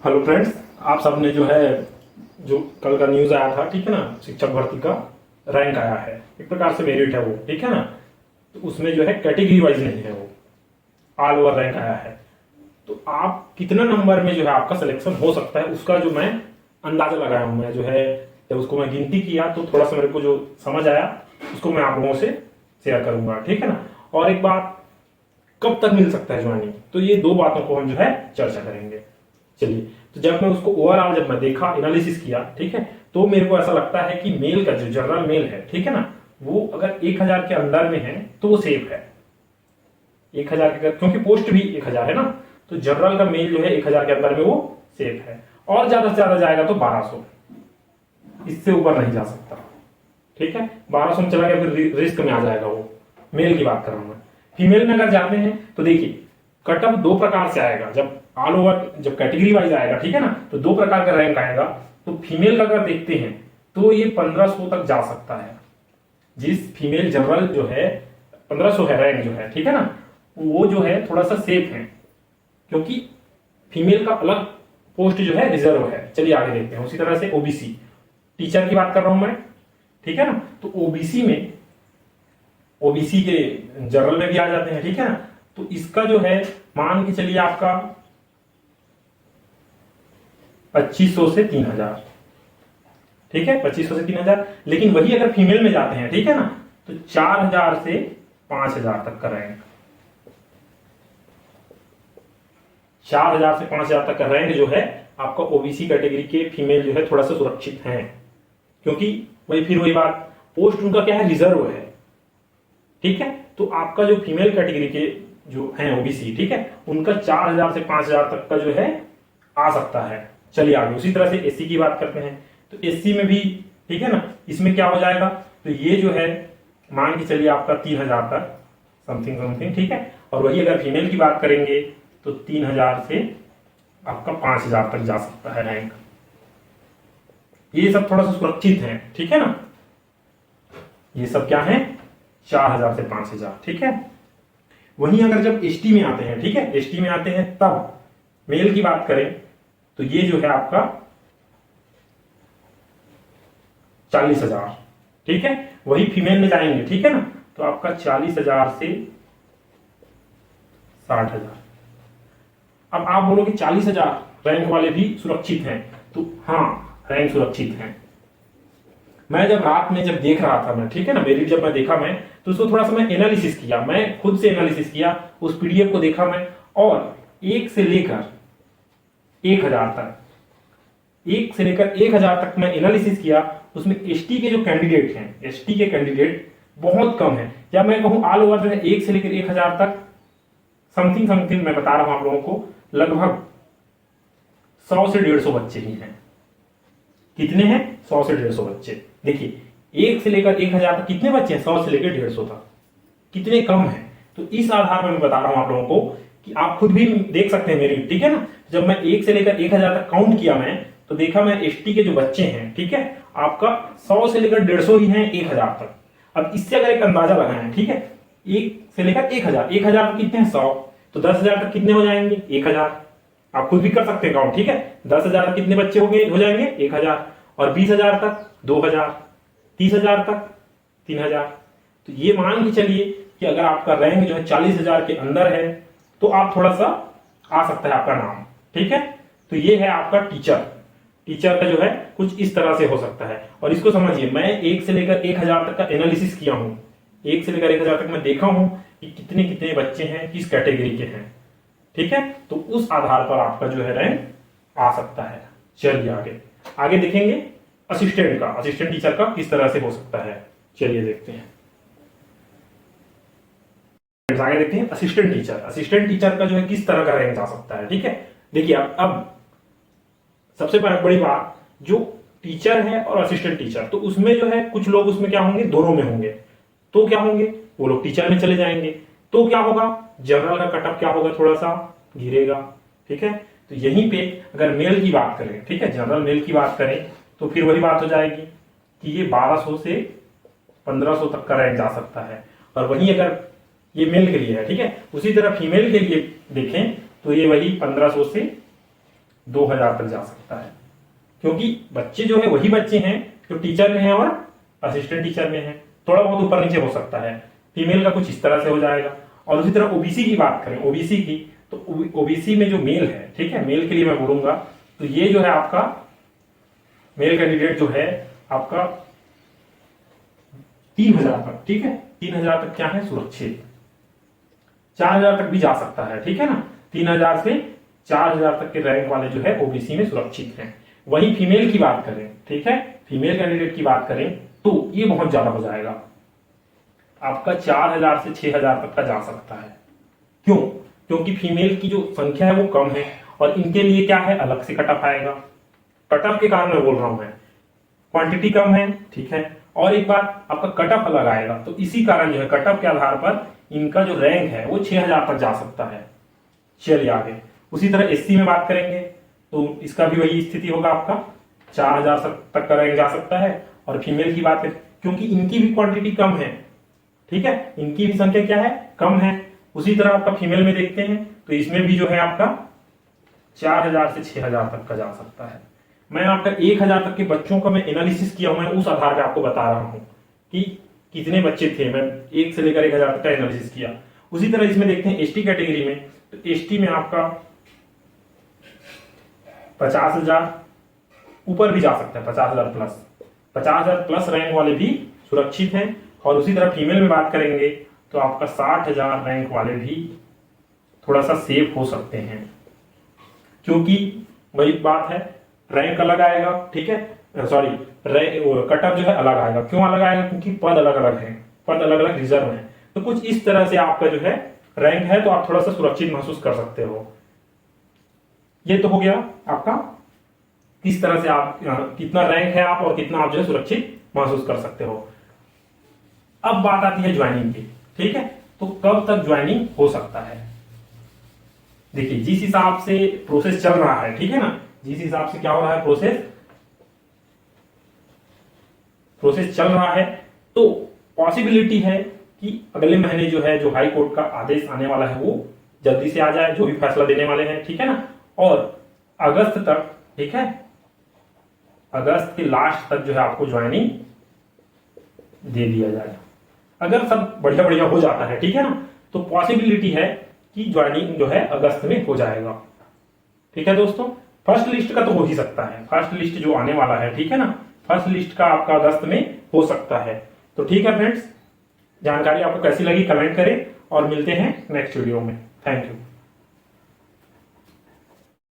Hello friends, आप सबने जो है जो कल का न्यूज़ आया था, ठीक है ना, शिक्षक भर्ती का रैंक आया है, एक प्रकार से मेरिट है वो, ठीक है ना। तो उसमें जो है कैटेगरी वाइज नहीं है, वो ऑल ओवर रैंक आया है। तो आप कितना नंबर में जो है आपका सिलेक्शन हो सकता है, उसका जो मैं अंदाजा लगाया हूँ। मैं जो है जब उसको मैं गिनती किया तो थोड़ा सा मेरे को जो समझ आया उसको मैं आप लोगों से शेयर करूंगा, ठीक है ना। और एक बात, कब तक मिल सकता है ज्वाइनिंग, तो ये दो बातों को हम जो है चर्चा करेंगे। चलिए, तो जब मैं उसको ओवरऑल जब मैं देखा, एनालिसिस किया, ठीक है, तो मेरे को ऐसा लगता है कि मेल का जो जनरल मेल है, ठीक है ना, वो अगर 1000 के अंदर में है तो वो सेफ है। 1000 के, क्योंकि पोस्ट भी 1000 है ना, तो जनरल का मेल जो है 1000 के अंदर में वो सेफ है। और ज्यादा से ज्यादा जाएगा तो 1200, इससे ऊपर नहीं जा सकता, ठीक है। 1200 में चला गया फिर रिस्क में आ जाएगा वो। मेल की बात कर रहा हूं मैं। फीमेल में अगर जाते हैं तो देखिए, कटअप दो प्रकार से आएगा। जब ऑल ओवर जब कैटेगरी वाइज आएगा, ठीक है ना, तो दो प्रकार का रैंक आएगा। तो फीमेल का अगर देखते हैं तो ये 1500 तक जा सकता है। जिस फीमेल जनरल जो है 1500 है रैंक जो है, ठीक है ना, वो जो है थोड़ा सा सेफ है, क्योंकि फीमेल का अलग पोस्ट जो है रिजर्व है। चलिए आगे देखते हैं। उसी तरह से ओबीसी, टीचर की बात कर रहा हूं मैं, ठीक है ना। तो ओबीसी के जनरल में भी आ जाते हैं, ठीक है ना। तो इसका जो है मान के चलिए आपका 2500 से 3000, ठीक है, 2500 से 3000। लेकिन वही अगर फीमेल में जाते हैं, ठीक है ना, तो 4000 से 5000 तक का रैंक, 4000 से 5000 तक का रैंक जो है आपका ओबीसी कैटेगरी के फीमेल जो है थोड़ा सा सुरक्षित है, क्योंकि वही बात, पोस्ट उनका क्या है, रिजर्व है, ठीक है। तो आपका जो फीमेल कैटेगरी के जो है ओबीसी, ठीक है, उनका 4000 से 5000 तक का जो है आ सकता है। चलिए आगे। उसी तरह से एससी की बात करते हैं, तो एससी में भी, ठीक है ना, इसमें क्या हो जाएगा, तो ये जो है मान के चलिए आपका 3000 तक समथिंग, ठीक है। और वही अगर फीमेल की बात करेंगे तो 3000 से आपका 5000 तक जा सकता है रैंक। ये सब थोड़ा सा सुरक्षित है, ठीक है ना। ये सब क्या है, 4000 से 5000, ठीक है। वहीं अगर जब एसटी में आते हैं, ठीक है, एसटी में आते हैं तब मेल की बात करें तो ये जो है आपका 40,000, ठीक है। वही फीमेल में जाएंगे, ठीक है ना, तो आपका 40,000 से 60,000। अब आप बोलोगे 40,000 रैंक वाले भी सुरक्षित हैं, तो हाँ, रैंक सुरक्षित है। मैं जब रात में जब देख रहा था मैं, ठीक है ना, मेरी जब मैं देखा मैं, तो उसको थोड़ा सा मैं एनालिसिस किया, मैं खुद से एनालिसिस किया, उस पीडीएफ को देखा मैं, और 1 से लेकर 1000 तक, 1 से लेकर 1000 तक मैं एनालिसिस किया। उसमें एसटी के जो कैंडिडेट हैं, एसटी के कैंडिडेट बहुत कम है, या मैं कहूं ऑल ओवर जो है 1 से लेकर 1000 तक समथिंग मैं बता रहा हूं आप लोगों को, लगभग 100 से 150 बच्चे ही हैं। कितने हैं, 100 से 150 बच्चे। देखिए 1 से लेकर 1000 तक कितने बच्चे हैं, 100 से लेकर 150 तक, कितने कम है। तो इस आधार पर मैं बता रहा हूं आप लोगों को कि आप खुद भी देख सकते हैं मेरी, ठीक है ना। जब मैं 1 से लेकर 1000 तक काउंट किया मैं, तो देखा मैं एसटी के जो बच्चे हैं, ठीक है, आपका 100 से लेकर 150 ही हैं 1000 तक। अब इससे अगर एक अंदाजा लगाएं, ठीक है, 1 से लेकर 1000 तक कितने हैं, 100, तो 10,000 तक कितने हो जाएंगे, 1000। आप खुद भी कर सकते हैं काउंट, ठीक है। 10,000 तक कितने बच्चे हो जाएंगे, 1000, और 20,000 तक 2000, 30,000 तक 3000। तो ये मान के चलिए कि अगर आपका रैंक जो है 40,000 के अंदर है, तो आप थोड़ा सा आ सकता है आपका नाम, ठीक है। तो ये है आपका टीचर का जो है कुछ इस तरह से हो सकता है। और इसको समझिए, मैं 1 से लेकर 1000 तक का एनालिसिस किया हूं, 1 से लेकर 1000 तक मैं देखा हूं कि कितने कितने बच्चे हैं, किस कैटेगरी के हैं, ठीक है। तो उस आधार पर आपका जो है रैंक आ सकता है। चलिए आगे देखेंगे असिस्टेंट टीचर का किस तरह से हो सकता है। चलिए देखते हैं, आगे देखते हैं असिस्टेंट टीचर का जो है किस तरह का रैंक जा सकता है, ठीक है। देखिए अब सबसे बड़ी बात, जो टीचर है और असिस्टेंट टीचर, तो उसमें जो है कुछ लोग उसमें क्या होंगे, दोनों में होंगे। तो क्या होंगे, वो लोग टीचर में चले जाएंगे, तो क्या होगा, जनरल का कटअप क्या होगा, थोड़ा सा गिरेगा, ठीक है। तो यहीं पे अगर मेल की बात करें, ठीक है, जनरल मेल की बात करें, तो फिर वही बात हो जाएगी कि ये 1200 से 1500 तक का रैंक जा सकता है। और वहीं अगर ये मेल के लिए है, ठीक है, उसी तरह फीमेल के लिए देखें तो ये वही 1500 से 2000 तक जा सकता है, क्योंकि बच्चे जो है वही बच्चे हैं जो टीचर में हैं और असिस्टेंट टीचर में हैं। थोड़ा बहुत ऊपर नीचे हो सकता है। फीमेल का कुछ इस तरह से हो जाएगा। और उसी तरह ओबीसी की बात करें, ओबीसी की, तो ओबीसी में जो मेल है, ठीक है, मेल के लिए मैं बोलूंगा तो ये जो है आपका मेल कैंडिडेट जो है आपका 3000 तक, ठीक है, 3000 तक क्या है सुरक्षित। 4000 तक भी जा सकता है, ठीक है ना। 3000 से 4000 तक के रैंक वाले जो है ओबीसी में सुरक्षित हैं। वही फीमेल की बात करें, ठीक है, फीमेल कैंडिडेट की बात करें तो ये बहुत ज्यादा हो जाएगा, आपका 4000 से 6000 तक का जा सकता है। क्यों? क्योंकि फीमेल की जो संख्या है वो कम है और इनके लिए क्या है अलग से कटअप आएगा। कटअप के कारण मैं बोल रहा हूं मैं, क्वांटिटी कम है, ठीक है, और एक बात आपका कटअप अलग आएगा, तो इसी कारण जो है कटअप के आधार पर इनका जो रैंक है वो 6000 तक जा सकता है। चलिए आगे, उसी तरह एससी में बात करेंगे तो इसका भी वही स्थिति होगा, आपका 4000 तक का रैंक जा सकता है। और फीमेल की बात करें, क्योंकि इनकी भी क्वांटिटी कम है, ठीक है, इनकी भी संख्या क्या है कम है। उसी तरह आपका फीमेल में देखते हैं तो इसमें भी जो है आपका 4000 से 6000 तक का जा सकता है। मैं आपका 1000 तक के बच्चों का मैं एनालिसिस किया हूं, मैं उस आधार पे आपको बता रहा हूं कि कितने बच्चे थे, मैं 1 से लेकर 1000 तक का एनालिसिस किया। उसी तरह इसमें देखते हैं एसटी कैटेगरी में, तो एसटी में आपका 50,000 ऊपर भी जा सकता है, 50,000 प्लस, 50,000 प्लस रैंक वाले भी सुरक्षित हैं। और उसी तरह फीमेल में बात करेंगे तो आपका 60,000 रैंक वाले भी थोड़ा सा सेफ हो सकते हैं, क्योंकि वही बात है रैंक अलग आएगा, ठीक है, सॉरी कटअप जो है अलग आएगा। क्यों अलग आएगा? क्योंकि पद अलग अलग हैं, पद अलग अलग रिजर्व हैं। तो कुछ इस तरह से आपका जो है रैंक है, तो आप थोड़ा सा सुरक्षित महसूस कर सकते हो। ये तो हो गया आपका किस तरह से आप कितना रैंक है आप और कितना आप जो है सुरक्षित महसूस कर सकते हो। अब बात आती है ज्वाइनिंग की, ठीक है, तो कब तक ज्वाइनिंग हो सकता है। देखिए जिस हिसाब से प्रोसेस चल रहा है, ठीक है ना, जिस हिसाब से क्या हो रहा है प्रोसेस चल रहा है, तो पॉसिबिलिटी है कि अगले महीने जो है जो हाई कोर्ट का आदेश आने वाला है वो जल्दी से आ जाए, जो भी फैसला देने वाले हैं, ठीक है ना, और अगस्त तक, ठीक है, अगस्त के लास्ट तक जो है आपको ज्वाइनिंग दे दिया जाए। अगर सब बढ़िया बढ़िया हो जाता है, ठीक है ना, तो पॉसिबिलिटी है कि ज्वाइनिंग जो है अगस्त में हो जाएगा। ठीक है दोस्तों, फर्स्ट लिस्ट का तो हो ही सकता है, फर्स्ट लिस्ट जो आने वाला है, ठीक है ना, फर्स्ट लिस्ट का आपका अगस्त में हो सकता है। तो ठीक है फ्रेंड्स, जानकारी आपको कैसी लगी कमेंट करें और मिलते हैं नेक्स्ट वीडियो में। Thank you.